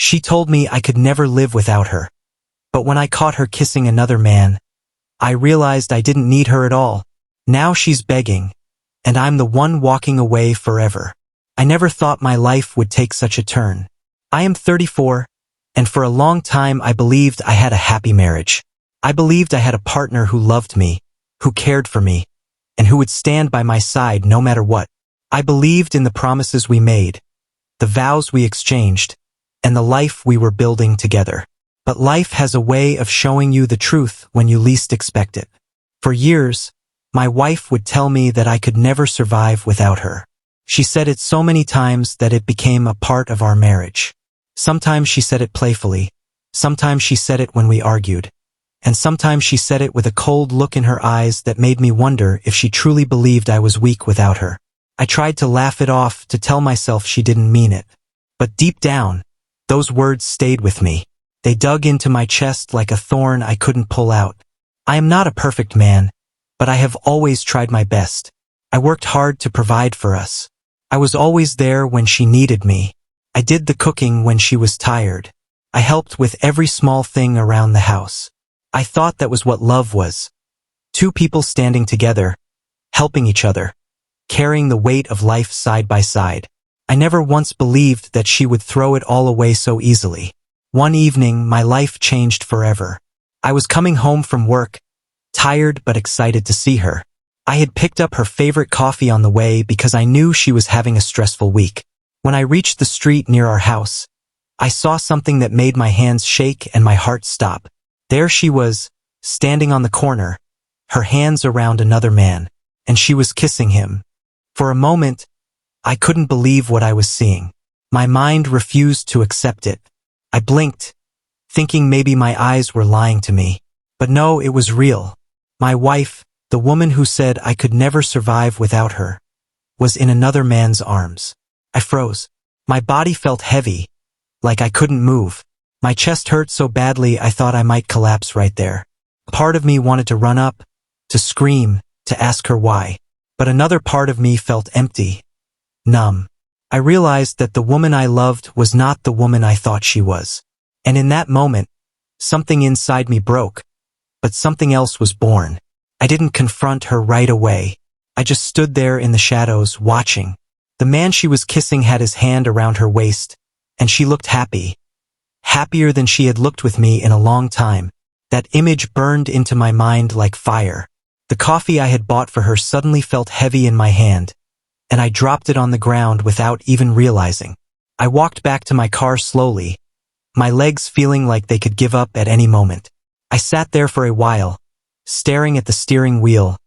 She told me I could never live without her. But when I caught her kissing another man, I realized I didn't need her at all. Now she's begging, and I'm the one walking away forever. I never thought my life would take such a turn. I am 34, and for a long time I believed I had a happy marriage. I believed I had a partner who loved me, who cared for me, and who would stand by my side no matter what. I believed in the promises we made, the vows we exchanged, and the life we were building together. But life has a way of showing you the truth when you least expect it. For years, my wife would tell me that I could never survive without her. She said it so many times that it became a part of our marriage. Sometimes she said it playfully, sometimes she said it when we argued, and sometimes she said it with a cold look in her eyes that made me wonder if she truly believed I was weak without her. I tried to laugh it off, to tell myself she didn't mean it. But deep down, those words stayed with me. They dug into my chest like a thorn I couldn't pull out. I am not a perfect man, but I have always tried my best. I worked hard to provide for us. I was always there when she needed me. I did the cooking when she was tired. I helped with every small thing around the house. I thought that was what love was. Two people standing together, helping each other, carrying the weight of life side by side. I never once believed that she would throw it all away so easily. One evening, my life changed forever. I was coming home from work, tired but excited to see her. I had picked up her favorite coffee on the way because I knew she was having a stressful week. When I reached the street near our house, I saw something that made my hands shake and my heart stop. There she was, standing on the corner, her hands around another man, and she was kissing him. For a moment, I couldn't believe what I was seeing. My mind refused to accept it. I blinked, thinking maybe my eyes were lying to me. But no, it was real. My wife, the woman who said I could never survive without her, was in another man's arms. I froze. My body felt heavy, like I couldn't move. My chest hurt so badly I thought I might collapse right there. Part of me wanted to run up, to scream, to ask her why. But another part of me felt empty, numb. I realized that the woman I loved was not the woman I thought she was. And in that moment, something inside me broke, but something else was born. I didn't confront her right away. I just stood there in the shadows, watching. The man she was kissing had his hand around her waist, and she looked happy. Happier than she had looked with me in a long time. That image burned into my mind like fire. The coffee I had bought for her suddenly felt heavy in my hand, and I dropped it on the ground without even realizing. I walked back to my car slowly, my legs feeling like they could give up at any moment. I sat there for a while, staring at the steering wheel,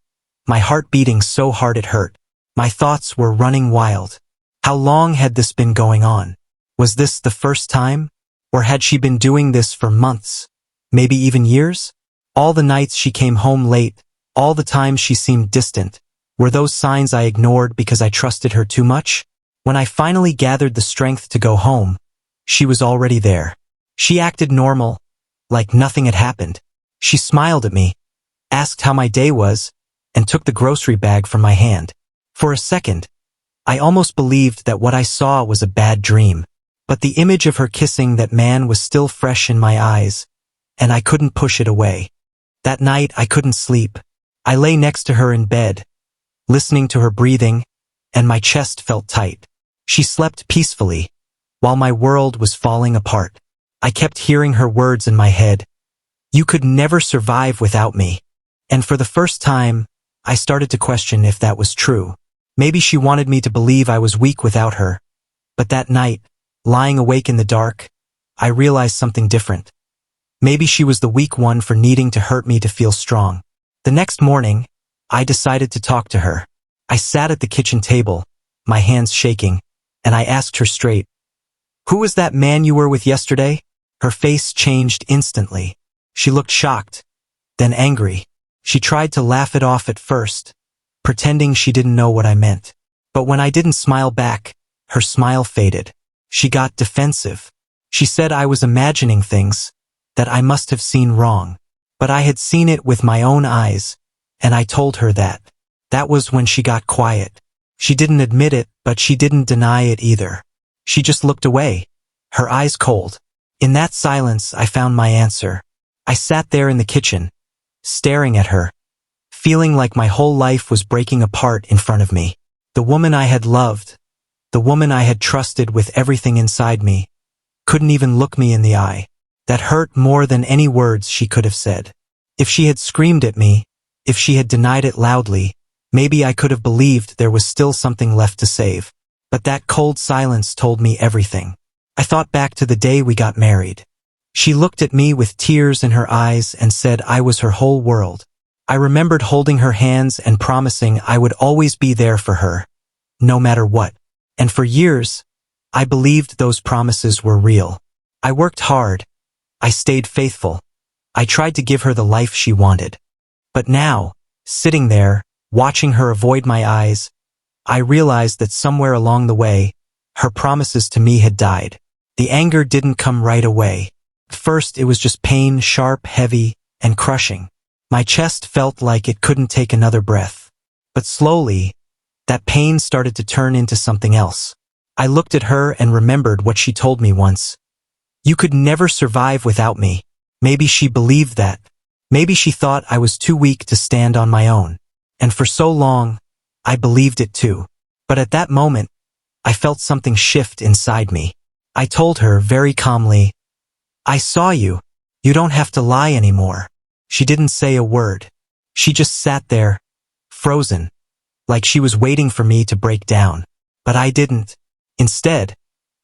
my heart beating so hard it hurt. My thoughts were running wild. How long had this been going on? Was this the first time? Or had she been doing this for months? Maybe even years? All the nights she came home late, all the times she seemed distant, were those signs I ignored because I trusted her too much? When I finally gathered the strength to go home, she was already there. She acted normal, like nothing had happened. She smiled at me, asked how my day was, and took the grocery bag from my hand. For a second, I almost believed that what I saw was a bad dream. But the image of her kissing that man was still fresh in my eyes, and I couldn't push it away. That night I couldn't sleep. I lay next to her in bed, listening to her breathing, and my chest felt tight. She slept peacefully, while my world was falling apart. I kept hearing her words in my head. You could never survive without me. And for the first time, I started to question if that was true. Maybe she wanted me to believe I was weak without her. But that night, lying awake in the dark, I realized something different. Maybe she was the weak one for needing to hurt me to feel strong. The next morning, I decided to talk to her. I sat at the kitchen table, my hands shaking, and I asked her straight, "Who was that man you were with yesterday?" Her face changed instantly. She looked shocked, then angry. She tried to laugh it off at first, pretending she didn't know what I meant. But when I didn't smile back, her smile faded. She got defensive. She said I was imagining things, that I must have seen wrong. But I had seen it with my own eyes, and I told her that. That was when she got quiet. She didn't admit it, but she didn't deny it either. She just looked away, her eyes cold. In that silence, I found my answer. I sat there in the kitchen, staring at her, feeling like my whole life was breaking apart in front of me. The woman I had loved, the woman I had trusted with everything inside me, couldn't even look me in the eye. That hurt more than any words she could have said. If she had screamed at me, if she had denied it loudly, maybe I could have believed there was still something left to save. But that cold silence told me everything. I thought back to the day we got married. She looked at me with tears in her eyes and said I was her whole world. I remembered holding her hands and promising I would always be there for her, no matter what. And for years, I believed those promises were real. I worked hard. I stayed faithful. I tried to give her the life she wanted. But now, sitting there, watching her avoid my eyes, I realized that somewhere along the way, her promises to me had died. The anger didn't come right away. At first, it was just pain, sharp, heavy, and crushing. My chest felt like it couldn't take another breath. But slowly, that pain started to turn into something else. I looked at her and remembered what she told me once. You could never survive without me. Maybe she believed that. Maybe she thought I was too weak to stand on my own. And for so long, I believed it too. But at that moment, I felt something shift inside me. I told her very calmly, I saw you. You don't have to lie anymore. She didn't say a word. She just sat there, frozen, like she was waiting for me to break down. But I didn't. Instead,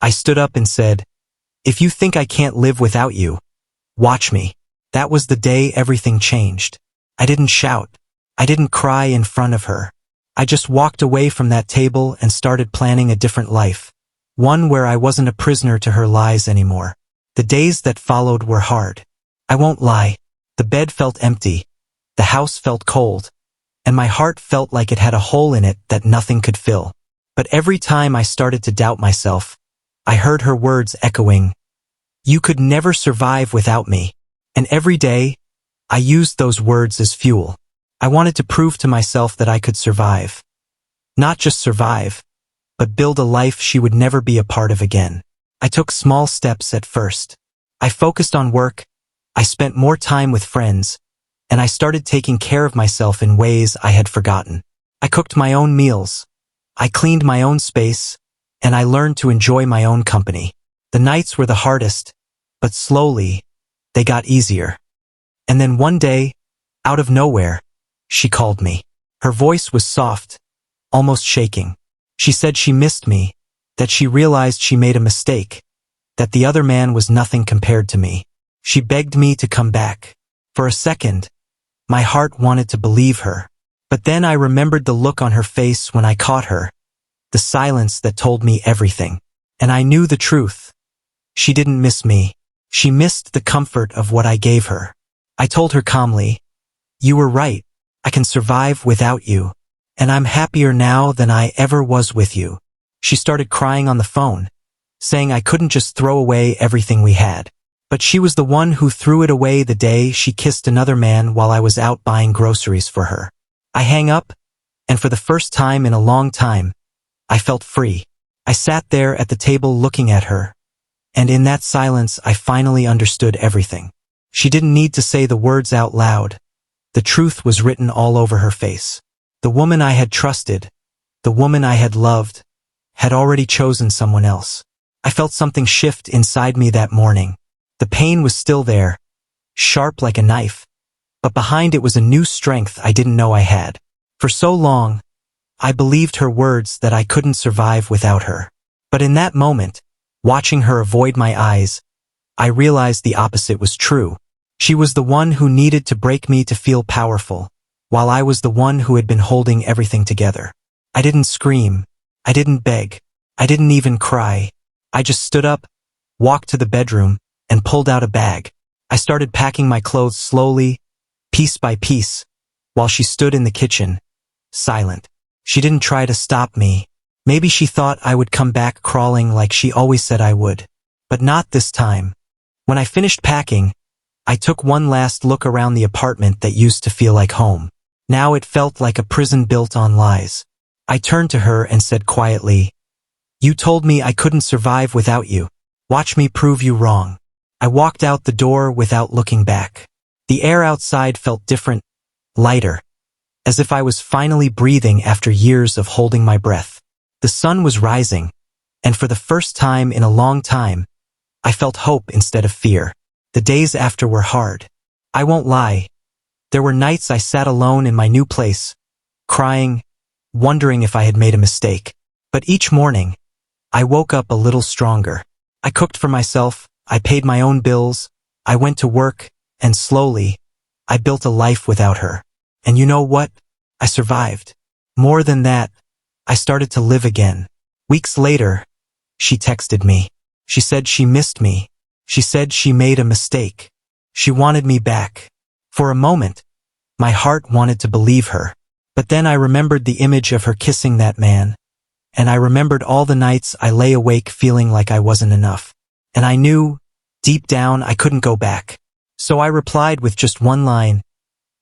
I stood up and said, if you think I can't live without you, watch me. That was the day everything changed. I didn't shout. I didn't cry in front of her. I just walked away from that table and started planning a different life. One where I wasn't a prisoner to her lies anymore. The days that followed were hard. I won't lie. The bed felt empty. The house felt cold. And my heart felt like it had a hole in it that nothing could fill. But every time I started to doubt myself, I heard her words echoing, you could never survive without me. And every day, I used those words as fuel. I wanted to prove to myself that I could survive. Not just survive, but build a life she would never be a part of again. I took small steps at first. I focused on work, I spent more time with friends, and I started taking care of myself in ways I had forgotten. I cooked my own meals, I cleaned my own space, and I learned to enjoy my own company. The nights were the hardest, but slowly, they got easier. And then one day, out of nowhere, she called me. Her voice was soft, almost shaking. She said she missed me, that she realized she made a mistake, that the other man was nothing compared to me. She begged me to come back. For a second, my heart wanted to believe her. But then I remembered the look on her face when I caught her, the silence that told me everything. And I knew the truth. She didn't miss me. She missed the comfort of what I gave her. I told her calmly, you were right. I can survive without you. And I'm happier now than I ever was with you. She started crying on the phone, saying I couldn't just throw away everything we had. But she was the one who threw it away the day she kissed another man while I was out buying groceries for her. I hang up, and for the first time in a long time, I felt free. I sat there at the table looking at her, and in that silence I finally understood everything. She didn't need to say the words out loud. The truth was written all over her face. The woman I had trusted, the woman I had loved, had already chosen someone else. I felt something shift inside me that morning. The pain was still there, sharp like a knife, but behind it was a new strength I didn't know I had. For so long, I believed her words that I couldn't survive without her. But in that moment, watching her avoid my eyes, I realized the opposite was true. She was the one who needed to break me to feel powerful, while I was the one who had been holding everything together. I didn't scream. I didn't beg. I didn't even cry. I just stood up, walked to the bedroom, and pulled out a bag. I started packing my clothes slowly, piece by piece, while she stood in the kitchen, silent. She didn't try to stop me. Maybe she thought I would come back crawling like she always said I would. But not this time. When I finished packing, I took one last look around the apartment that used to feel like home. Now it felt like a prison built on lies. I turned to her and said quietly, you told me I couldn't survive without you. Watch me prove you wrong. I walked out the door without looking back. The air outside felt different, lighter, as if I was finally breathing after years of holding my breath. The sun was rising, and for the first time in a long time, I felt hope instead of fear. The days after were hard. I won't lie. There were nights I sat alone in my new place, crying, wondering if I had made a mistake. But each morning, I woke up a little stronger. I cooked for myself, I paid my own bills, I went to work, and slowly, I built a life without her. And you know what? I survived. More than that, I started to live again. Weeks later, she texted me. She said she missed me. She said she made a mistake. She wanted me back. For a moment, my heart wanted to believe her. But then I remembered the image of her kissing that man. And I remembered all the nights I lay awake feeling like I wasn't enough. And I knew, deep down, I couldn't go back. So I replied with just one line,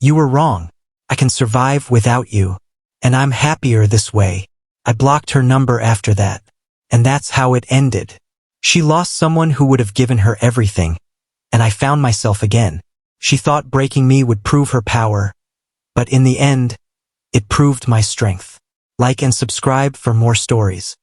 "You were wrong. I can survive without you. And I'm happier this way." I blocked her number after that. And that's how it ended. She lost someone who would have given her everything. And I found myself again. She thought breaking me would prove her power. But in the end, it proved my strength. Like and subscribe for more stories.